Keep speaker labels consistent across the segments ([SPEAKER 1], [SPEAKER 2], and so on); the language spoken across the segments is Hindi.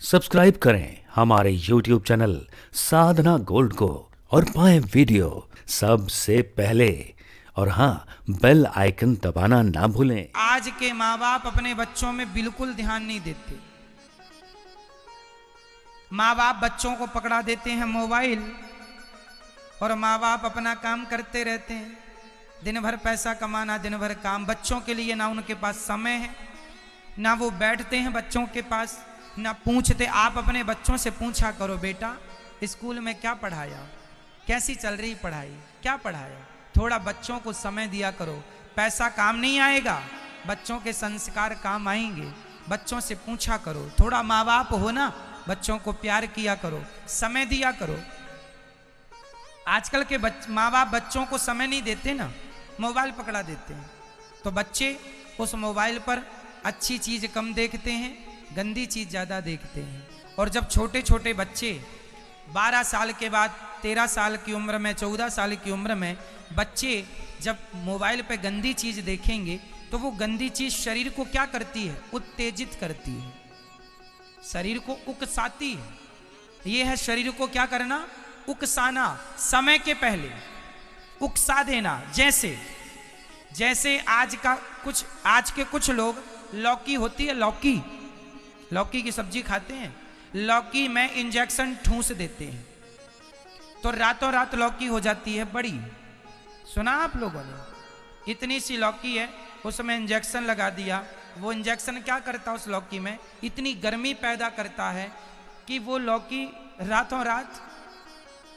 [SPEAKER 1] सब्सक्राइब करें हमारे YouTube चैनल साधना गोल्ड को और पाएं वीडियो सबसे पहले। और हाँ, बेल आइकन दबाना ना भूलें।
[SPEAKER 2] आज के माँ बाप अपने बच्चों में बिल्कुल ध्यान नहीं देते। माँ बाप बच्चों को पकड़ा देते हैं मोबाइल और माँ बाप अपना काम करते रहते हैं। दिन भर पैसा कमाना, दिन भर काम। बच्चों के लिए ना उनके पास समय है, ना वो बैठते हैं बच्चों के पास, ना पूछते। आप अपने बच्चों से पूछा करो, बेटा स्कूल में क्या पढ़ाया, कैसी चल रही पढ़ाई, क्या पढ़ाया। थोड़ा बच्चों को समय दिया करो। पैसा काम नहीं आएगा, बच्चों के संस्कार काम आएंगे। बच्चों से पूछा करो। थोड़ा माँ बाप हो ना, बच्चों को प्यार किया करो, समय दिया करो। आजकल के माँ बाप बच्चों को समय नहीं देते ना, मोबाइल पकड़ा देते हैं। तो बच्चे उस मोबाइल पर अच्छी चीज़ कम देखते हैं, गंदी चीज़ ज़्यादा देखते हैं। और जब छोटे छोटे बच्चे 12 साल के बाद, 13 साल की उम्र में, 14 साल की उम्र में बच्चे जब मोबाइल पे गंदी चीज़ देखेंगे तो वो गंदी चीज़ शरीर को क्या करती है? उत्तेजित करती है, शरीर को उकसाती है। ये है शरीर को क्या करना? उकसाना, समय के पहले उकसा देना। जैसे आज के कुछ लोग, लौकी होती है, लौकी की सब्जी खाते हैं, लौकी में इंजेक्शन ठूंस देते हैं तो रातों रात लौकी हो जाती है बड़ी। सुना आप लोगों ने? इतनी सी लौकी है, उसमें इंजेक्शन लगा दिया। वो इंजेक्शन क्या करता है? उस लौकी में इतनी गर्मी पैदा करता है कि वो लौकी रातों रात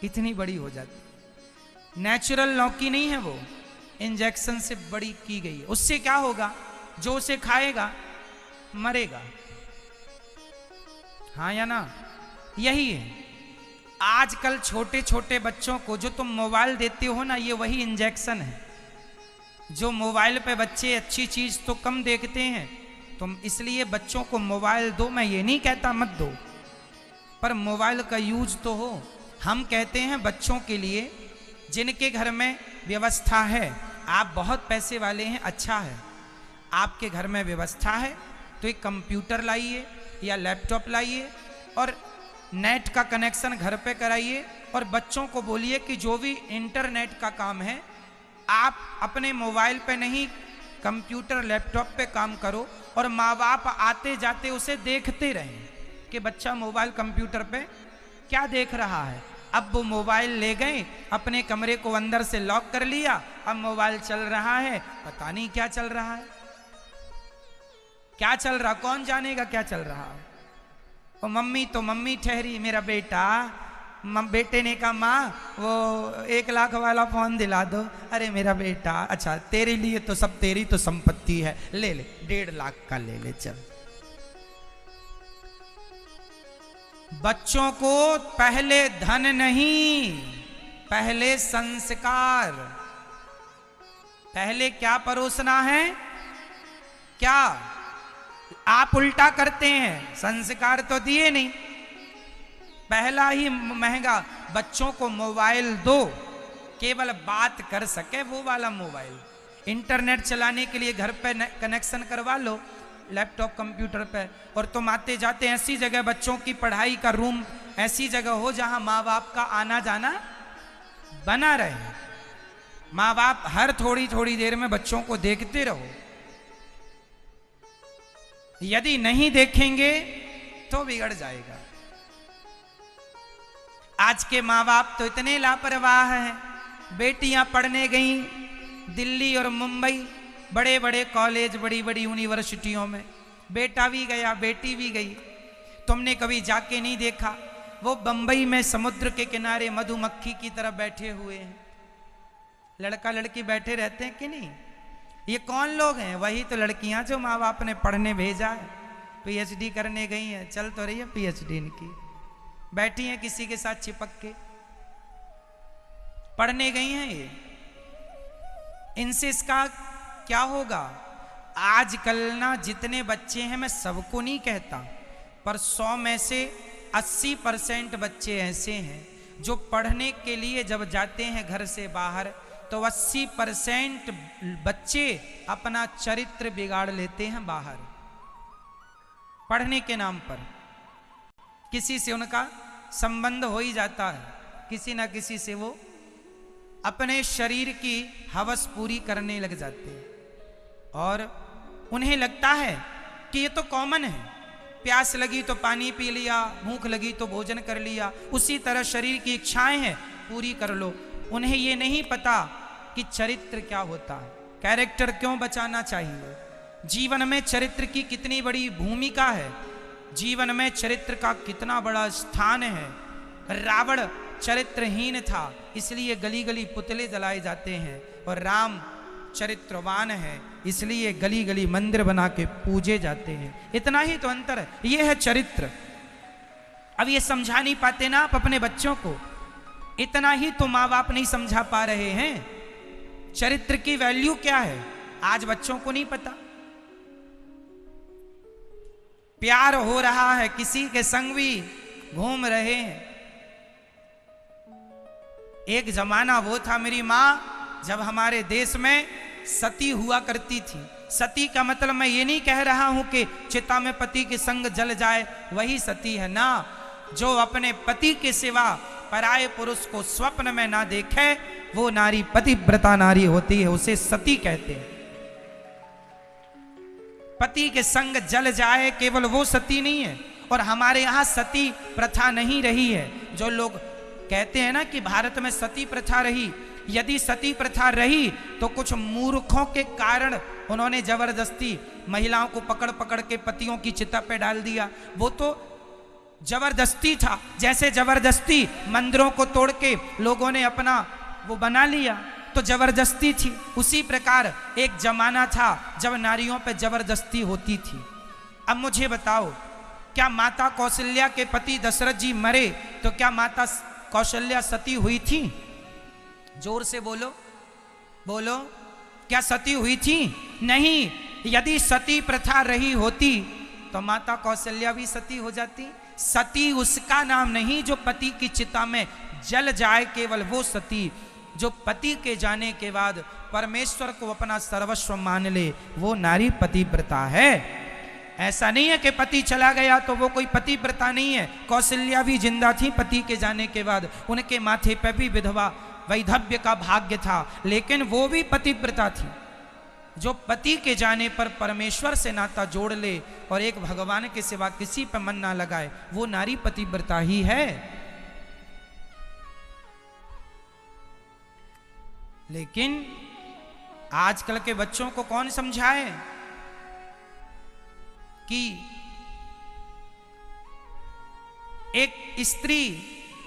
[SPEAKER 2] इतनी बड़ी हो जाती। नेचुरल लौकी नहीं है वो, इंजेक्शन से बड़ी की गई है। उससे क्या होगा? जो उसे खाएगा मरेगा। हाँ या ना? यही है। आजकल छोटे छोटे बच्चों को जो तुम मोबाइल देते हो ना, ये वही इंजेक्शन है। जो मोबाइल पे बच्चे अच्छी चीज तो कम देखते हैं, तुम इसलिए बच्चों को मोबाइल दो। मैं ये नहीं कहता मत दो, पर मोबाइल का यूज तो हो। हम कहते हैं बच्चों के लिए जिनके घर में व्यवस्था है, आप बहुत पैसे वाले हैं, अच्छा है, आपके घर में व्यवस्था है तो एक कंप्यूटर लाइए या लैपटॉप लाइए और नेट का कनेक्शन घर पे कराइए और बच्चों को बोलिए कि जो भी इंटरनेट का काम है आप अपने मोबाइल पे नहीं, कंप्यूटर लैपटॉप पे काम करो। और माँ बाप आते जाते उसे देखते रहें कि बच्चा मोबाइल कंप्यूटर पे क्या देख रहा है। अब वो मोबाइल ले गए, अपने कमरे को अंदर से लॉक कर लिया, अब मोबाइल चल रहा है, पता नहीं क्या चल रहा है, क्या चल रहा, कौन जानेगा क्या चल रहा है। वो मम्मी तो मम्मी ठहरी, मेरा बेटा, बेटे ने कहा माँ वो 1 लाख वाला फोन दिला दो। अरे मेरा बेटा, अच्छा तेरे लिए तो सब, तेरी तो संपत्ति है, ले ले 1.5 लाख का ले ले चल। बच्चों को पहले धन नहीं, पहले संस्कार। पहले क्या परोसना है? क्या आप उल्टा करते हैं? संस्कार तो दिए नहीं, पहला ही महंगा। बच्चों को मोबाइल दो, केवल बात कर सके वो वाला मोबाइल। इंटरनेट चलाने के लिए घर पे कनेक्शन करवा लो, लैपटॉप कंप्यूटर पे। और तुम आते जाते ऐसी जगह, बच्चों की पढ़ाई का रूम ऐसी जगह हो जहां माँ बाप का आना जाना बना रहे। माँ बाप हर थोड़ी थोड़ी देर में बच्चों को देखते रहो। यदि नहीं देखेंगे तो बिगड़ जाएगा। आज के माँ बाप तो इतने लापरवाह हैं। बेटियां पढ़ने गईं दिल्ली और मुंबई, बड़े बड़े कॉलेज, बड़ी बड़ी यूनिवर्सिटियों में, बेटा भी गया, बेटी भी गई। तुमने कभी जाके नहीं देखा? वो बंबई में समुद्र के किनारे मधुमक्खी की तरह बैठे हुए हैं। लड़का लड़की बैठे रहते हैं कि नहीं? ये कौन लोग हैं? वही तो लड़कियां जो माँ बाप ने पढ़ने भेजा है, पीएचडी करने गई हैं। चल तो रही है पीएचडी इनकी, बैठी हैं किसी के साथ चिपक के, पढ़ने गई हैं ये। इनसे इसका क्या होगा? आजकल ना जितने बच्चे हैं, मैं सबको नहीं कहता, पर 100 में से 80% बच्चे ऐसे हैं जो पढ़ने के लिए जब जाते हैं घर से बाहर तो 80% बच्चे अपना चरित्र बिगाड़ लेते हैं बाहर, पढ़ने के नाम पर। किसी से उनका संबंध हो ही जाता है, किसी ना किसी से वो अपने शरीर की हवस पूरी करने लग जाते हैं और उन्हें लगता है कि ये तो कॉमन है, प्यास लगी तो पानी पी लिया, भूख लगी तो भोजन कर लिया, उसी तरह शरीर की इच्छाएं हैं पूरी कर लो। उन्हें ये नहीं पता कि चरित्र क्या होता है, कैरेक्टर क्यों बचाना चाहिए, जीवन में चरित्र की कितनी बड़ी भूमिका है, जीवन में चरित्र का कितना बड़ा स्थान है। रावण चरित्रहीन था, इसलिए गली गली पुतले जलाए जाते हैं, और राम चरित्रवान है, इसलिए गली गली मंदिर बना के पूजे जाते हैं। इतना ही तो अंतर है, ये है चरित्र। अब ये समझा नहीं पाते ना आप अपने बच्चों को, इतना ही तो माँ बाप नहीं समझा पा रहे हैं। चरित्र की वैल्यू क्या है आज बच्चों को नहीं पता। प्यार हो रहा है, किसी के संग भी घूम रहे हैं। एक जमाना वो था मेरी माँ जब हमारे देश में सती हुआ करती थी। सती का मतलब मैं ये नहीं कह रहा हूं कि चिता में पति के संग जल जाए वही सती है ना, जो अपने पति के सिवा पराये पुरुष को स्वप्न में ना देखे वो नारी पतिव्रता नारी होती है, उसे सती कहते हैं। पति के संग जल जाए केवल वो सती नहीं है। और हमारे यहाँ सती प्रथा नहीं रही है। जो लोग कहते हैं ना कि भारत में सती प्रथा रही, यदि सती प्रथा रही तो कुछ मूर्खों के कारण उन्होंने जबरदस्ती महिलाओं को पकड़ पकड़ के पतियों की चिता पे डाल दिया। वो तो जबरदस्ती था, जैसे जबरदस्ती मंदिरों को तोड़ के लोगों ने अपना वो बना लिया तो जबरदस्ती थी। उसी प्रकार एक जमाना था जब नारियों पे जबरदस्ती होती थी। अब मुझे बताओ, क्या माता कौशल्या के पति दशरथ जी मरे तो क्या माता कौशल्या सती हुई थी? जोर से बोलो, बोलो, क्या सती हुई थी? नहीं। यदि सती प्रथा रही होती तो माता कौशल्या भी सती हो जाती। सती उसका नाम नहीं जो पति की चिता में जल जाए, केवल वो सती जो पति के जाने के बाद परमेश्वर को अपना सर्वस्व मान ले, वो नारी पतिव्रता है। ऐसा नहीं है कि पति चला गया तो वो कोई पतिव्रता नहीं है। कौशल्या भी जिंदा थी पति के जाने के बाद, उनके माथे पर भी विधवा वैधव्य का भाग्य था, लेकिन वो भी पतिव्रता थी। जो पति के जाने पर परमेश्वर से नाता जोड़ ले और एक भगवान के सिवा किसी पर मन ना लगाए, वो नारी पतिव्रता ही है। लेकिन आजकल के बच्चों को कौन समझाए कि एक स्त्री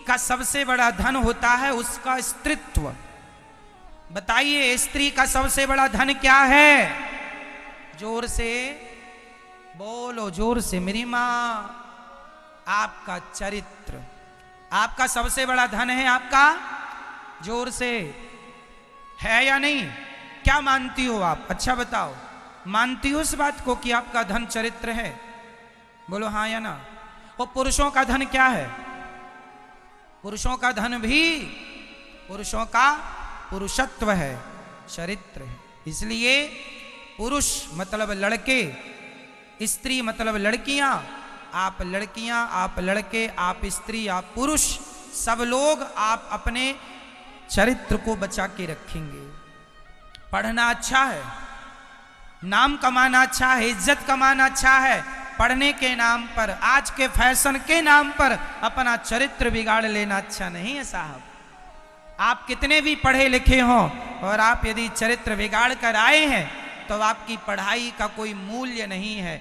[SPEAKER 2] का सबसे बड़ा धन होता है उसका स्त्रीत्व। बताइए स्त्री का सबसे बड़ा धन क्या है? जोर से बोलो, जोर से मेरी मां। आपका चरित्र, आपका सबसे बड़ा धन है आपका। जोर से, है या नहीं? क्या मानती हो आप? अच्छा बताओ, मानती हो इस बात को कि आपका धन चरित्र है? बोलो हाँ या ना। और पुरुषों का धन क्या है? पुरुषों का धन भी पुरुषों का पुरुषत्व है, चरित्र है। इसलिए पुरुष मतलब लड़के, स्त्री मतलब लड़कियां। आप लड़कियां, आप लड़के, आप स्त्री, आप पुरुष, सब लोग आप अपने चरित्र को बचा के रखेंगे। पढ़ना अच्छा है, नाम कमाना अच्छा है, इज्जत कमाना अच्छा है। पढ़ने के नाम पर, आज के फैशन के नाम पर अपना चरित्र बिगाड़ लेना अच्छा नहीं है साहब। आप कितने भी पढ़े लिखे हों और आप यदि चरित्र बिगाड़ कर आए हैं तो आपकी पढ़ाई का कोई मूल्य नहीं है।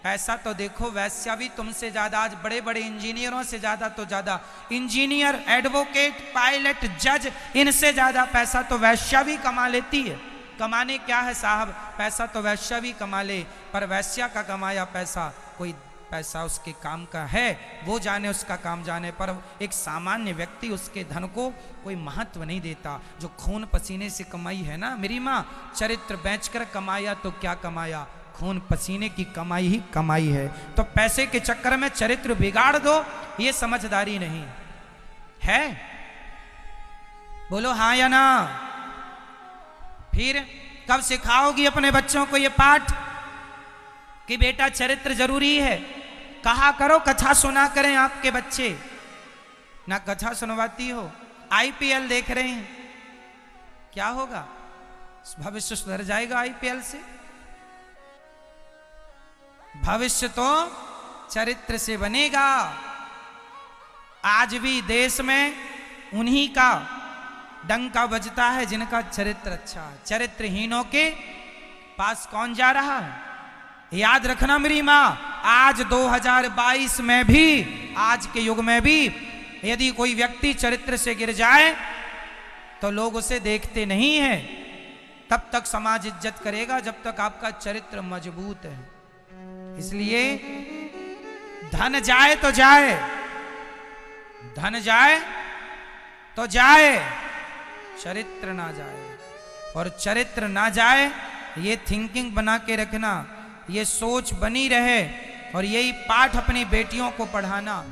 [SPEAKER 2] पैसा तो देखो, वैश्या भी तुमसे ज्यादा, आज बड़े बड़े इंजीनियरों से ज्यादा तो ज्यादा इंजीनियर, एडवोकेट, पायलट, जज, इनसे ज्यादा पैसा तो वैश्या भी कमा लेती है। कमाने क्या है साहब, पैसा तो वैश्या भी कमा ले, पर वैश्या का कमाया पैसा कोई पैसा उसके काम का है, वो जाने, उसका काम जाने, पर एक सामान्य व्यक्ति उसके धन को कोई महत्व नहीं देता। जो खून पसीने से कमाई है ना मेरी माँ, चरित्र बेचकर कमाया तो क्या कमाया, खून पसीने की कमाई ही कमाई है। तो पैसे के चक्कर में चरित्र बिगाड़ दो, ये समझदारी नहीं है। बोलो हाँ या ना। फिर कब सिखाओगी अपने बच्चों को ये पाठ कि बेटा चरित्र जरूरी है? कहा करो कथा सुना करें आपके बच्चे, ना कथा सुनवाती हो। आईपीएल देख रहे हैं, क्या होगा? भविष्य सुधर जाएगा आईपीएल से? भविष्य तो चरित्र से बनेगा। आज भी देश में उन्हीं का डंका बजता है जिनका चरित्र अच्छा है। चरित्रहीनों के पास कौन जा रहा है? याद रखना मेरी मां, आज 2022 में भी, आज के युग में भी यदि कोई व्यक्ति चरित्र से गिर जाए तो लोग उसे देखते नहीं हैं। तब तक समाज इज्जत करेगा जब तक आपका चरित्र मजबूत है। इसलिए धन जाए तो जाए, धन जाए तो जाए, चरित्र ना जाए। और चरित्र ना जाए ये थिंकिंग बना के रखना, ये सोच बनी रहे, और यही पाठ अपनी बेटियों को पढ़ाना।